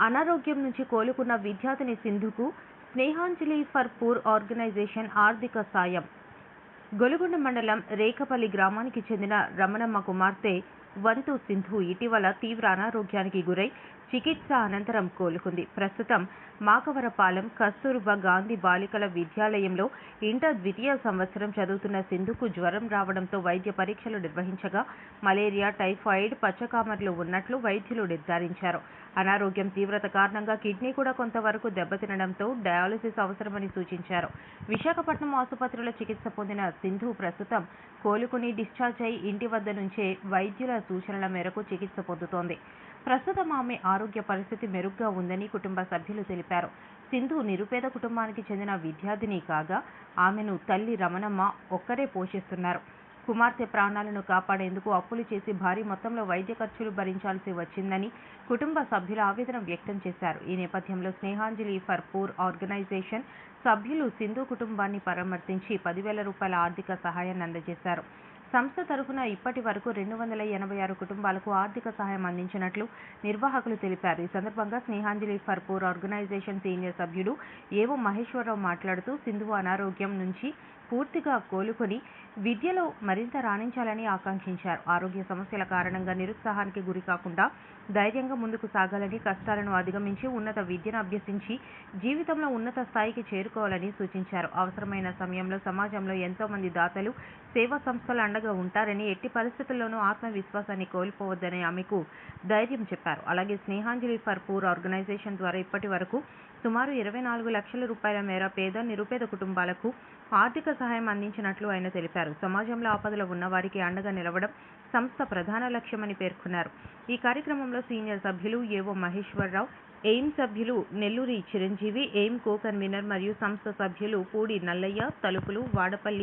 అనారోగ్యం నుంచి కోలుకున్న విద్యార్థిని సింధుకు స్నేహాంజలి ఫర్ పూర్ ఆర్గనైజేషన్ ఆర్థిక సాయం. గొలుగొండ మండలం రేకపల్లి గ్రామానికి చెందిన రమణమ్మ కుమార్తె వంతు సింధు ఇటీవల తీవ్ర అనారోగ్యానికి గురై చికిత్స అనంతరం కోలుకుంది. ప్రస్తుతం మాకవరపాలెం కస్తూర్బా గాంధీ బాలికల విద్యాలయంలో ఇంటర్ ద్వితీయ సంవత్సరం చదువుతున్న సింధుకు జ్వరం రావడంతో వైద్య పరీక్షలు నిర్వహించగా మలేరియా, టైఫాయిడ్, పచ్చకామర్లు ఉన్నట్లు వైద్యులు నిర్ధారించారు. అనారోగ్యం తీవ్రత కారణంగా కిడ్నీ కూడా కొంతవరకు దెబ్బతినడంతో డయాలసిస్ అవసరమని సూచించారు. విశాఖపట్నం ఆసుపత్రిలో చికిత్స పొందిన సింధు ప్రస్తుతం కోలుకుని డిశ్చార్జ్ అయి ఇంటి వద్ద నుంచే వైద్యుల సూచనల మేరకు చికిత్స పొందుతోంది. ప్రస్తుతం ఆమె ఆరోగ్య పరిస్థితి మెరుగ్గా ఉందని కుటుంబ సభ్యులు తెలిపారు. సింధు నిరుపేద కుటుంబానికి చెందిన విద్యార్థిని కాగా ఆమెను తల్లి రమణమ్మ ఒక్కరే పోషిస్తున్నారు. కుమార్తె ప్రాణాలను కాపాడేందుకు అప్పులు చేసి భారీ మొత్తంలో వైద్య ఖర్చులు భరించాల్సి వచ్చిందని కుటుంబ సభ్యులు ఆవేదన వ్యక్తం చేశారు. ఈ నేపథ్యంలో స్నేహాంజలి ఫర్ పూర్ ఆర్గనైజేషన్ సభ్యులు సింధు కుటుంబాన్ని పరామర్శించి 10,000 రూపాయల ఆర్థిక సహాయాన్ని అందజేశారు. సంస్థ తరఫున ఇప్పటి వరకు 286 కుటుంబాలకు ఆర్థిక సహాయం అందించినట్లు నిర్వాహకులు తెలిపారు. ఈ సందర్భంగా Snehanjali for poor organisation senior సభ్యుడు ఏవో మహేశ్వరరావు మాట్లాడుతూ సింధు అనారోగ్యం నుంచి పూర్తిగా కోలుకొని విద్యలో మరింత రాణించాలని ఆకాంక్షించారు. ఆరోగ్య సమస్యల కారణంగా నిరుత్సాహానికి గురి కాకుండా ధైర్యంగా ముందుకు సాగాలని, కష్టాలను అధిగమించి ఉన్నత విద్యను అభ్యసించి జీవితంలో ఉన్నత స్థాయికి చేరుకోవాలని సూచించారు. అవసరమైన సమయంలో సమాజంలో ఎంతో మంది దాతలు, సేవా సంస్థలు అండగా ఉంటారని, ఎట్టి పరిస్థితుల్లోనూ ఆత్మవిశ్వాసాన్ని కోల్పోవద్దని ఆమెకు ధైర్యం చెప్పారు. అలాగే స్నేహాంజలి ఫర్ పూర్ ఆర్గనైజేషన్ ద్వారా ఇప్పటి వరకు సుమారు 24 లక్షల రూపాయల మేర పేద, నిరుపేద కుటుంబాలకు ఆర్థిక సహాయం అందించినట్లు ఆయన తెలిపారు. సమాజంలో ఆపదలో ఉన్నవారికి అండగా నిలవడం సంస్థ ప్రధాన లక్ష్యమని పేర్కొన్నారు. ఈ కార్యక్రమంలో సీనియర్ సభ్యులు ఏవో మహేశ్వరరావు, ఎయిమ్ సభ్యులు నెల్లూరి చిరంజీవి, ఎయిమ్ కో కన్వీనర్ మరియు సంస్థ సభ్యులు పూడి నల్లయ్య, తలుపులు, వాడపల్లి